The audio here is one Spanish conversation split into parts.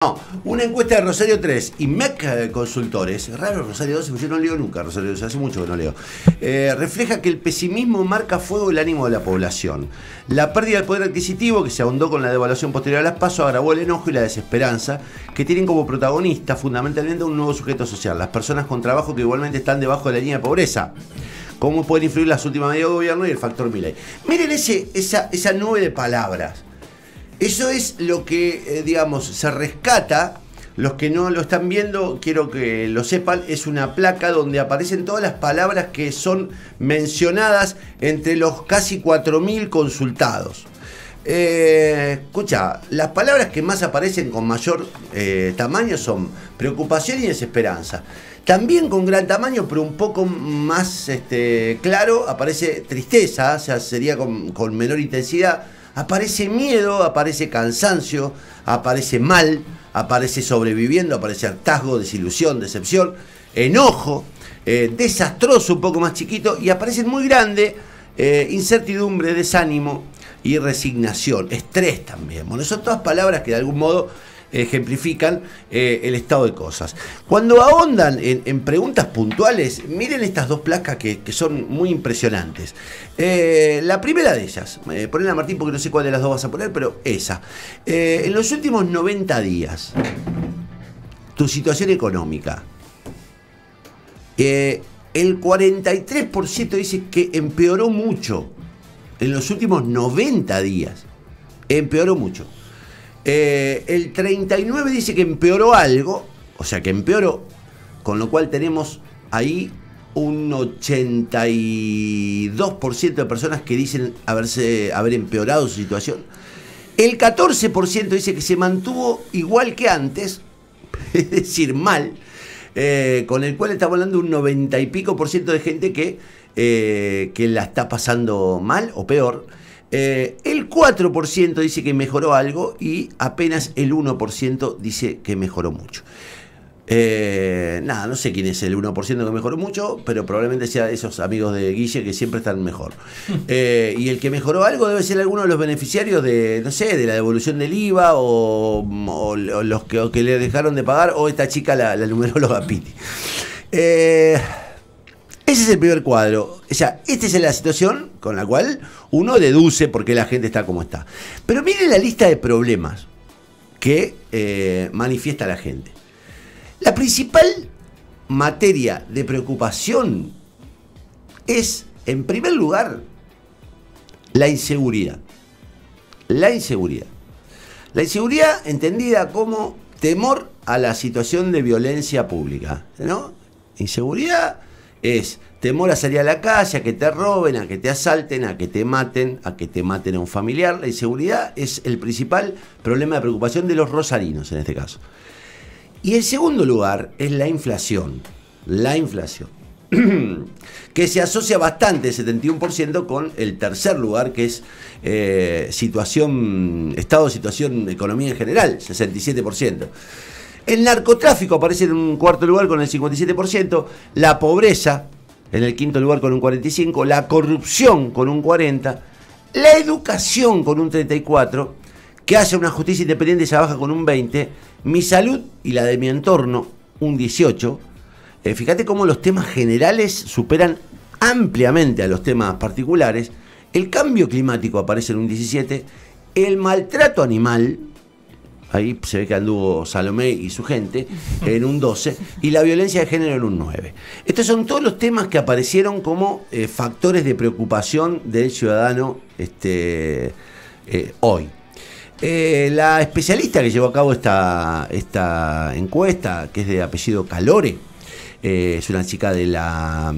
No, una encuesta de Rosario 3 y MEC Consultores, raro Rosario 12, porque yo no leo nunca Rosario 12, hace mucho que no leo, refleja que el pesimismo marca a fuego el ánimo de la población. La pérdida del poder adquisitivo, que se ahondó con la devaluación posterior a las PASO, agravó el enojo y la desesperanza, que tienen como protagonista fundamentalmente un nuevo sujeto social, las personas con trabajo que igualmente están debajo de la línea de pobreza. ¿Cómo pueden influir las últimas medidas de gobierno y el factor Milei? Miren esa nube de palabras. Eso es lo que, digamos, se rescata. Los que no lo están viendo, quiero que lo sepan, es una placa donde aparecen todas las palabras que son mencionadas entre los casi 4.000 consultados. Escucha, las palabras que más aparecen con mayor tamaño son preocupación y desesperanza. También con gran tamaño, pero un poco más claro, aparece tristeza, o sea, sería con menor intensidad. Aparece miedo, aparece cansancio, aparece mal, aparece sobreviviendo, aparece hartazgo, desilusión, decepción, enojo, desastroso un poco más chiquito, y aparece muy grande incertidumbre, desánimo y resignación, estrés también. Bueno, son todas palabras que de algún modo ejemplifican el estado de cosas. Cuando ahondan en preguntas puntuales, miren estas dos placas que son muy impresionantes. La primera de ellas, ponela, Martín, porque no sé cuál de las dos vas a poner, pero esa. En los últimos 90 días, tu situación económica, el 43% dice que empeoró mucho. En los últimos 90 días, empeoró mucho. El 39 dice que empeoró algo, o sea que empeoró, con lo cual tenemos ahí un 82% de personas que dicen haber empeorado su situación. El 14% dice que se mantuvo igual que antes, es decir, mal, con el cual estamos hablando de un 90 y pico por ciento de gente que la está pasando mal o peor. El 4% dice que mejoró algo y apenas el 1% dice que mejoró mucho. Nada, no sé quién es el 1% que mejoró mucho, pero probablemente sea esos amigos de Guille que siempre están mejor. Y el que mejoró algo debe ser alguno de los beneficiarios de, no sé, de la devolución del IVA o los que le dejaron de pagar, o esta chica, la numeróloga Piti. Ese es el primer cuadro. O sea, esta es la situación con la cual uno deduce por qué la gente está como está. Pero miren la lista de problemas que manifiesta la gente. La principal materia de preocupación es, en primer lugar, la inseguridad. La inseguridad. La inseguridad entendida como temor a la situación de violencia pública, ¿no? Inseguridad es temor a salir a la calle, a que te roben, a que te asalten, a que te maten a un familiar. La inseguridad es el principal problema de preocupación de los rosarinos en este caso. Y en segundo lugar es la inflación. La inflación. Que se asocia bastante, 71%, con el tercer lugar, que es estado de situación, economía en general, 67%. El narcotráfico aparece en un cuarto lugar con el 57%, la pobreza en el quinto lugar con un 45%, la corrupción con un 40%, la educación con un 34%, que haya una justicia independiente se baja con un 20%, mi salud y la de mi entorno un 18%. Fíjate cómo los temas generales superan ampliamente a los temas particulares. El cambio climático aparece en un 17%, el maltrato animal, ahí se ve que anduvo Salomé y su gente, en un 12%, y la violencia de género en un 9%. Estos son todos los temas que aparecieron como factores de preocupación del ciudadano hoy. La especialista que llevó a cabo esta encuesta, que es de apellido Calore, es una chica de la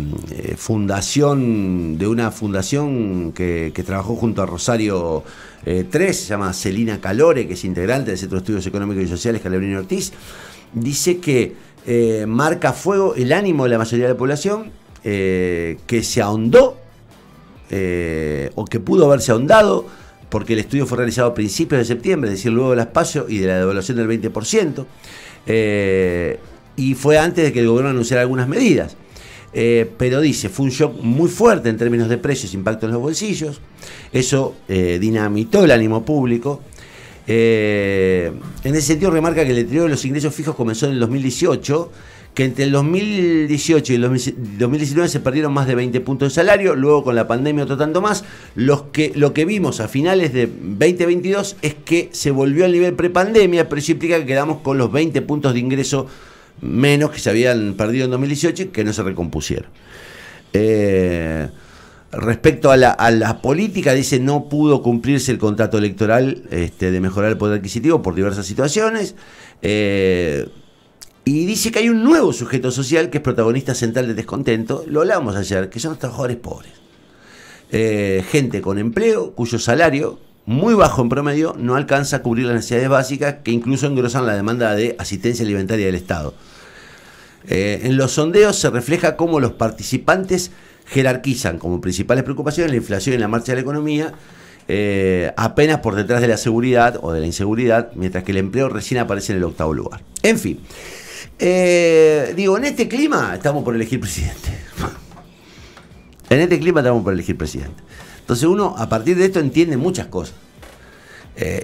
fundación, de una fundación que trabajó junto a Rosario 3, se llama Celina Calore, que es integrante del Centro de Estudios Económicos y Sociales Calabrini Ortiz, dice que marca a fuego el ánimo de la mayoría de la población, que se ahondó o que pudo haberse ahondado porque el estudio fue realizado a principios de septiembre, es decir, luego de las PASO y de la devaluación del 20%, y fue antes de que el gobierno anunciara algunas medidas. Pero dice, fue un shock muy fuerte en términos de precios, impacto en los bolsillos, eso dinamitó el ánimo público, En ese sentido remarca que el deterioro de los ingresos fijos comenzó en el 2018, que entre el 2018 y el 2019 se perdieron más de 20 puntos de salario, luego con la pandemia otro tanto más. Lo que vimos a finales de 2022 es que se volvió al nivel prepandemia, pero eso implica que quedamos con los 20 puntos de ingreso menos que se habían perdido en 2018 y que no se recompusieron. Respecto a la política, dice no pudo cumplirse el contrato electoral de mejorar el poder adquisitivo por diversas situaciones. Y dice que hay un nuevo sujeto social que es protagonista central del descontento, lo hablábamos ayer, que son los trabajadores pobres. Gente con empleo cuyo salario, muy bajo en promedio, no alcanza a cubrir las necesidades básicas que incluso engrosan la demanda de asistencia alimentaria del Estado. En los sondeos se refleja cómo los participantes jerarquizan como principales preocupaciones la inflación y la marcha de la economía, apenas por detrás de la seguridad o de la inseguridad, mientras que el empleo recién aparece en el 8º lugar. En fin. En este clima estamos por elegir presidente. Entonces uno a partir de esto entiende muchas cosas.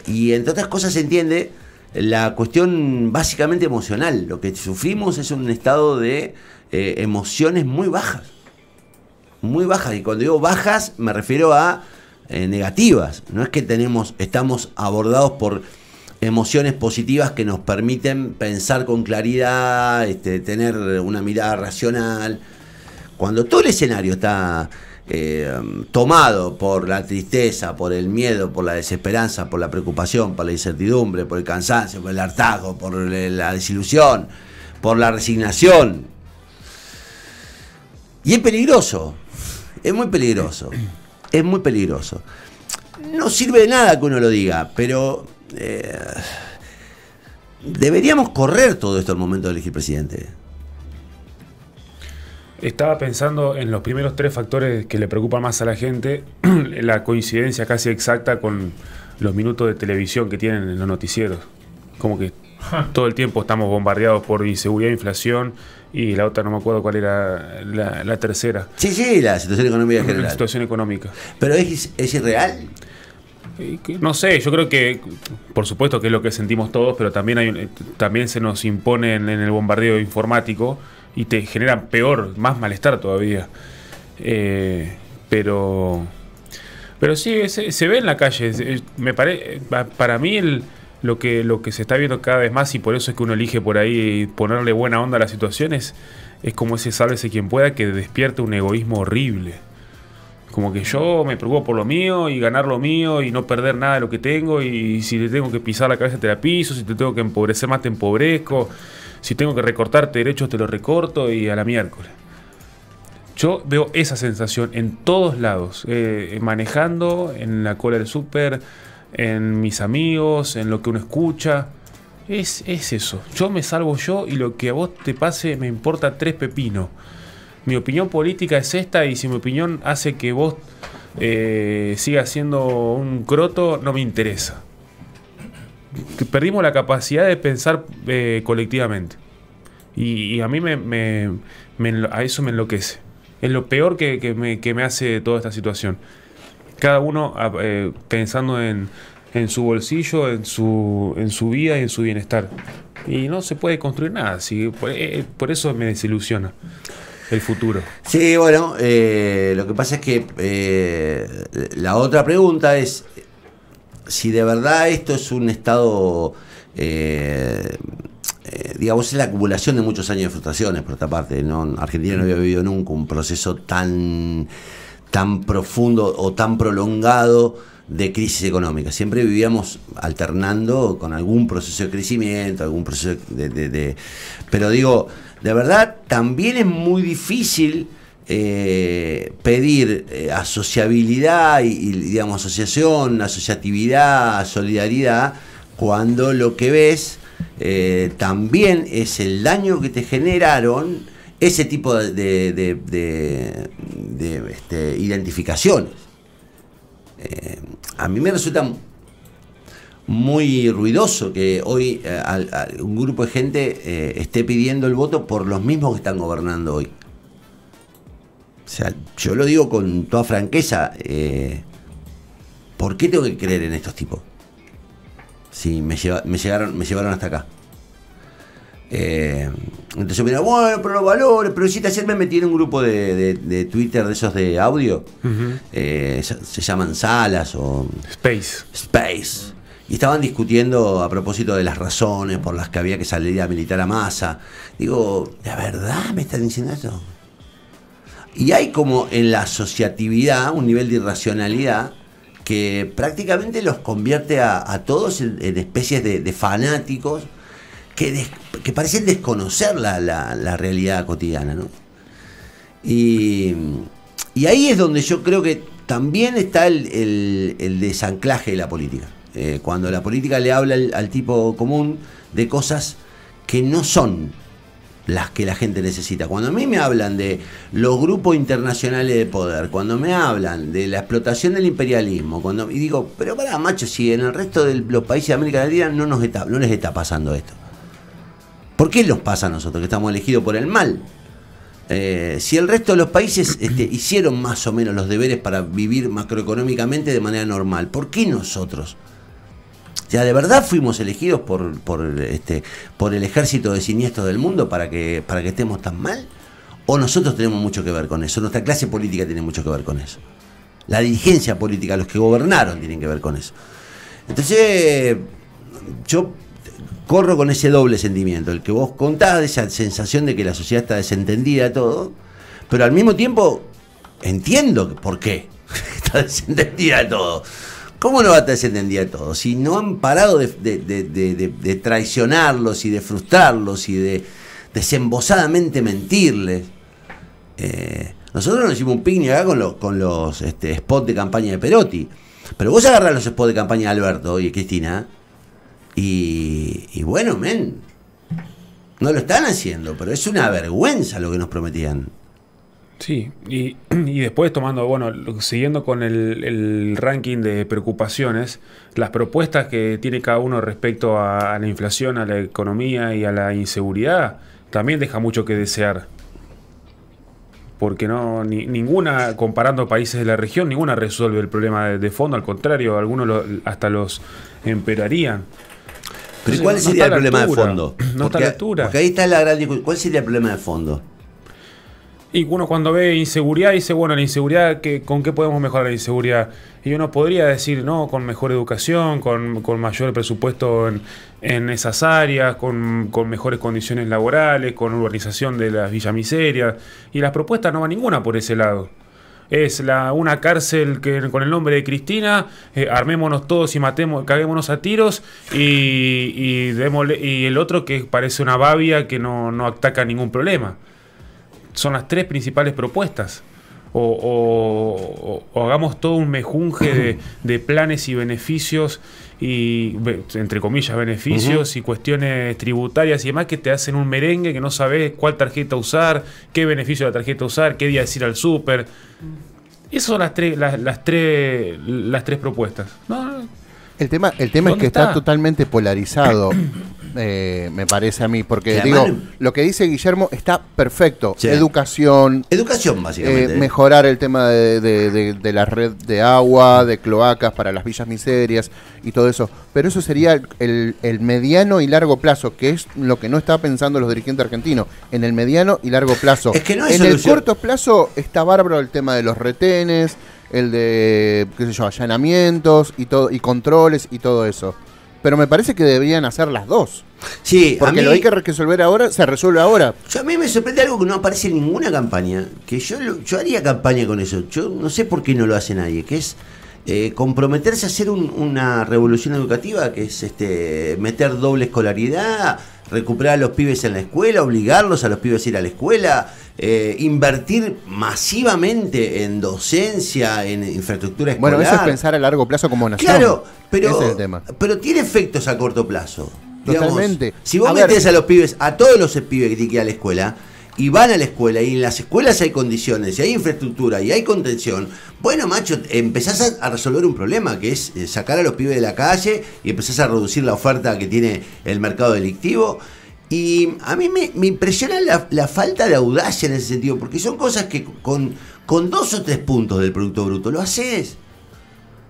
Y entre otras cosas se entiende la cuestión básicamente emocional. Lo que sufrimos es un estado de emociones muy bajas. Muy bajas. Y cuando digo bajas me refiero a negativas. No es que estamos abordados por emociones positivas que nos permiten pensar con claridad, tener una mirada racional. Cuando todo el escenario está tomado por la tristeza, por el miedo, por la desesperanza, por la preocupación, por la incertidumbre, por el cansancio, por el hartazgo, por la desilusión, por la resignación. Y es peligroso, es muy peligroso, es muy peligroso. No sirve de nada que uno lo diga, pero deberíamos correr todo esto al momento de elegir presidente. Estaba pensando en los primeros 3 factores que le preocupan más a la gente, la coincidencia casi exacta con los minutos de televisión que tienen en los noticieros. Como que todo el tiempo estamos bombardeados por inseguridad, inflación, y la otra no me acuerdo cuál era la tercera. Sí, la situación económica general. La situación económica. ¿Pero es irreal? No sé, yo creo que por supuesto que es lo que sentimos todos, pero también también se nos impone en el bombardeo informático y te generan más malestar todavía. Pero sí, se ve en la calle. Para mí lo que se está viendo cada vez más, y por eso es que uno elige por ahí ponerle buena onda a las situaciones, es como ese sálvese quien pueda, que despierta un egoísmo horrible. Como que yo me preocupo por lo mío y ganar lo mío y no perder nada de lo que tengo, y si te tengo que pisar la cabeza te la piso, si te tengo que empobrecer más te empobrezco, si tengo que recortarte derechos te los recorto y a la miércoles. Yo veo esa sensación en todos lados, manejando, en la cola del súper, en mis amigos, en lo que uno escucha. Es eso, yo me salvo yo y lo que a vos te pase me importa 3 pepinos. Mi opinión política es esta, y si mi opinión hace que vos sigas siendo un croto, no me interesa. Que perdimos la capacidad de pensar colectivamente. Y a mí a eso me enloquece. Es lo peor que me hace toda esta situación. Cada uno pensando en su bolsillo, en su vida y en su bienestar. Y no se puede construir nada. Por eso me desilusiona el futuro. Sí, bueno, lo que pasa es que la otra pregunta es si de verdad esto es un estado, digamos, es la acumulación de muchos años de frustraciones, por otra parte, ¿no? Argentina no había vivido nunca un proceso tan profundo o tan prolongado de crisis económica. Siempre vivíamos alternando con algún proceso de crecimiento, algún proceso pero digo, de verdad también es muy difícil pedir asociabilidad y digamos asociatividad, solidaridad, cuando lo que ves también es el daño que te generaron ese tipo de identificaciones. A mí me resulta muy ruidoso que hoy un grupo de gente esté pidiendo el voto por los mismos que están gobernando hoy. O sea, yo lo digo con toda franqueza, ¿por qué tengo que creer en estos tipos? Sí, me llevaron hasta acá. Entonces me dijeron, bueno, pero los valores, pero si ayer me metí en un grupo de Twitter de esos de audio, se llaman salas o Space. Y estaban discutiendo a propósito de las razones por las que había que salir a militar a Massa. Digo, ¿de verdad me están diciendo eso? Y hay como en la asociatividad un nivel de irracionalidad que prácticamente los convierte a todos en especies de fanáticos que parecen desconocer la realidad cotidiana, ¿no? Y ahí es donde yo creo que también está el desanclaje de la política. Cuando la política le habla al tipo común de cosas que no son las que la gente necesita. Cuando a mí me hablan de los grupos internacionales de poder, cuando me hablan de la explotación del imperialismo, y digo, pero pará, macho, si en el resto de los países de América Latina no les está pasando esto. ¿Por qué nos pasa a nosotros, que estamos elegidos por el mal? Si el resto de los países hicieron más o menos los deberes para vivir macroeconómicamente de manera normal, ¿por qué nosotros? Ya de verdad fuimos elegidos por el ejército de siniestros del mundo para que estemos tan mal, o nosotros tenemos mucho que ver con eso, nuestra clase política tiene mucho que ver con eso, la dirigencia política, los que gobernaron tienen que ver con eso. Entonces yo corro con ese doble sentimiento, el que vos contás, de esa sensación de que la sociedad está desentendida de todo, pero al mismo tiempo entiendo por qué está desentendida de todo. ¿Cómo no va a estar desentendida de todo? Si no han parado de traicionarlos y de frustrarlos y de desembosadamente mentirles. Nosotros nos hicimos un picnic acá con los spots de campaña de Perotti. Pero vos agarrás los spots de campaña de Alberto y de Cristina y bueno, no lo están haciendo, pero es una vergüenza lo que nos prometían. Sí, y después siguiendo con el ranking de preocupaciones, las propuestas que tiene cada uno respecto a la inflación, a la economía y a la inseguridad, también deja mucho que desear. Porque ninguna, comparando países de la región, ninguna resuelve el problema de fondo, al contrario, algunos hasta los empeorarían. Pero ¿cuál sería el problema de fondo? No está a la altura. Porque ahí está la gran discusión. ¿Cuál sería el problema de fondo? Y uno cuando ve inseguridad dice, bueno, la inseguridad, ¿con qué podemos mejorar la inseguridad? Y uno podría decir, no, con mejor educación, con mayor presupuesto en esas áreas, con mejores condiciones laborales, con urbanización de las villamiserias. Y las propuestas no van ninguna por ese lado. Es una cárcel con el nombre de Cristina, armémonos todos y caguémonos a tiros, y el otro que parece una babia que no ataca ningún problema. Son las tres principales propuestas. O hagamos todo un mejunje de planes y beneficios, y entre comillas beneficios, y cuestiones tributarias y demás, que te hacen un merengue que no sabes cuál tarjeta usar, qué beneficio de la tarjeta usar, qué día ir al súper. Esas son las tres propuestas. El tema es que está totalmente polarizado. Me parece a mí, porque digo, lo que dice Guillermo está perfecto. Sí. Educación básicamente. Mejorar el tema de la red de agua, de cloacas para las villas miserias y todo eso. Pero eso sería el mediano y largo plazo, que es lo que no está pensando los dirigentes argentinos. En el mediano y largo plazo. Es que no hay en solución. El corto plazo está bárbaro el tema de los retenes, el de, allanamientos y todo, y controles y todo eso. Pero me parece que deberían hacer las dos. Sí, porque lo hay que resolver ahora, se resuelve ahora. A mí me sorprende algo que no aparece en ninguna campaña, que yo haría campaña con eso. Yo no sé por qué no lo hace nadie, que es comprometerse a hacer una revolución educativa, que es meter doble escolaridad, recuperar a los pibes en la escuela, obligarlos a los pibes a ir a la escuela, invertir masivamente en docencia, en infraestructura escolar. Bueno, eso es pensar a largo plazo como nación. Claro, ese es el tema. Pero tiene efectos a corto plazo. Totalmente. Digamos, si vos metés a los pibes, a todos los pibes que tienen que ir a la escuela, y van a la escuela, y en las escuelas hay condiciones, y hay infraestructura, y hay contención, bueno, macho, empezás a resolver un problema, que es sacar a los pibes de la calle, y empezás a reducir la oferta que tiene el mercado delictivo. Y a mí me impresiona la falta de audacia en ese sentido, porque son cosas que con 2 o 3 puntos del Producto Bruto lo haces.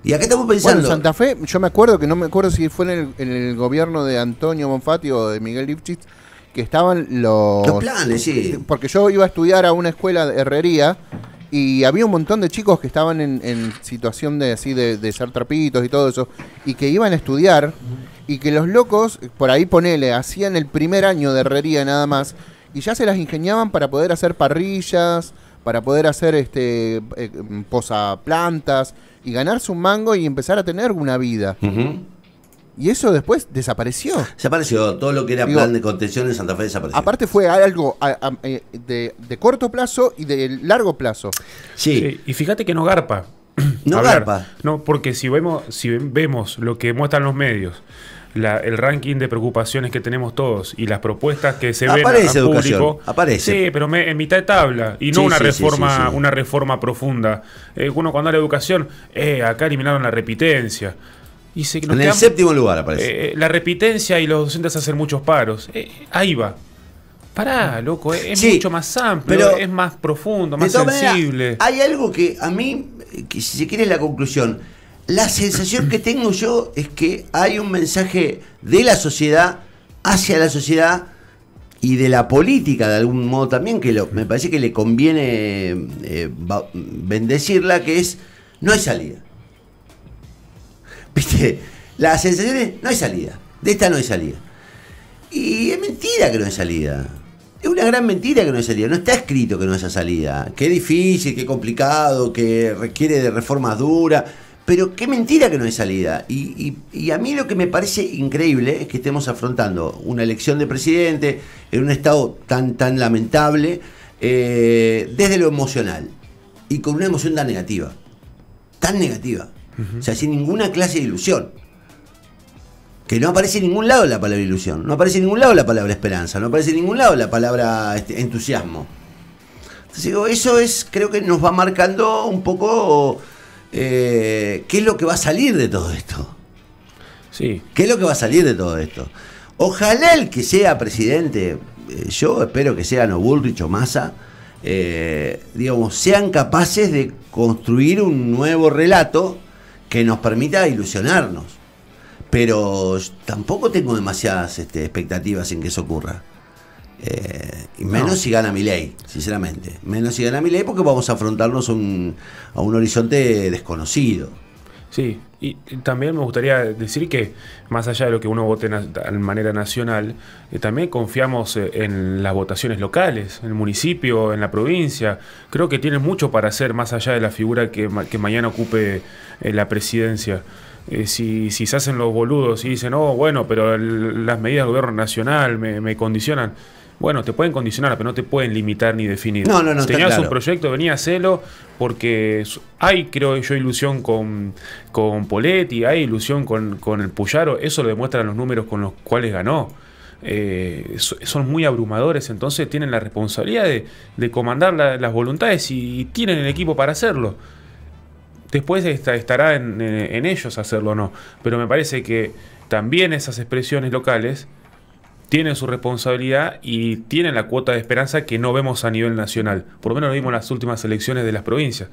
Y acá estamos pensando... Bueno, Santa Fe, yo me acuerdo que no me acuerdo si fue en el gobierno de Antonio Bonfatti o de Miguel Lifchitz, que estaban los planes, sí. Porque yo iba a estudiar a una escuela de herrería y había un montón de chicos que estaban en situación de ser trapitos y todo eso, y que iban a estudiar, y que los locos, por ahí ponele, hacían el primer año de herrería nada más, y ya se las ingeniaban para poder hacer parrillas, para poder hacer posaplantas, y ganarse un mango y empezar a tener una vida. Y eso después desapareció. Desapareció. Todo lo que era plan de contención en Santa Fe desapareció. Aparte fue algo de corto plazo y de largo plazo. Sí. Y fíjate que no garpa. No garpa. No, porque si vemos lo que muestran los medios, el ranking de preocupaciones que tenemos todos y las propuestas que se ven al público, aparece. Sí, pero en mitad de tabla y no una reforma profunda. Uno cuando habla de educación, acá eliminaron la repitencia. En el séptimo lugar aparece. La repitencia y los docentes hacen muchos paros. Ahí va. Pará, loco, es mucho más amplio, pero es más profundo, más sensible. Hay algo que a mí, que si se quiere es la conclusión, la sensación que tengo yo es que hay un mensaje de la sociedad hacia la sociedad y de la política de algún modo también, que me parece que le conviene bendecirla, que es: no hay salida. ¿Viste? La sensación es: no hay salida. De esta no hay salida. Y es mentira que no hay salida. Es una gran mentira que no hay salida. No está escrito que no haya salida. Qué difícil, qué complicado, que requiere de reformas duras. Pero qué mentira que no hay salida. Y a mí lo que me parece increíble es que estemos afrontando una elección de presidente en un estado tan lamentable, desde lo emocional. Y con una emoción tan negativa. Tan negativa. O sea, sin ninguna clase de ilusión. Que no aparece en ningún lado la palabra ilusión. No aparece en ningún lado la palabra esperanza. No aparece en ningún lado la palabra entusiasmo. Entonces digo, eso creo que nos va marcando un poco qué es lo que va a salir de todo esto. Sí. ¿Qué es lo que va a salir de todo esto? Ojalá el que sea presidente, yo espero que sean o Bullrich o Massa, digamos, sean capaces de construir un nuevo relato que nos permita ilusionarnos. Pero tampoco tengo demasiadas expectativas en que eso ocurra. Y menos si gana Milei, sinceramente. Menos si gana Milei, porque vamos a afrontarnos a un horizonte desconocido. Sí, y también me gustaría decir que más allá de lo que uno vote de manera nacional, también confiamos en las votaciones locales, en el municipio, en la provincia. Creo que tienen mucho para hacer más allá de la figura que mañana ocupe la presidencia. Si se hacen los boludos y dicen, oh, bueno, pero las medidas del gobierno nacional me condicionan. Bueno, te pueden condicionar, pero no te pueden limitar ni definir. No, si tenías un proyecto, venía a hacerlo, porque hay, creo yo, ilusión con Poletti, hay ilusión con el Puyaro. Eso lo demuestran los números con los cuales ganó. Son muy abrumadores, entonces tienen la responsabilidad de comandar las voluntades y tienen el equipo para hacerlo. Después estará en ellos hacerlo o no. Pero me parece que también esas expresiones locales tienen su responsabilidad y tienen la cuota de esperanza que no vemos a nivel nacional. Por lo menos lo vimos en las últimas elecciones de las provincias.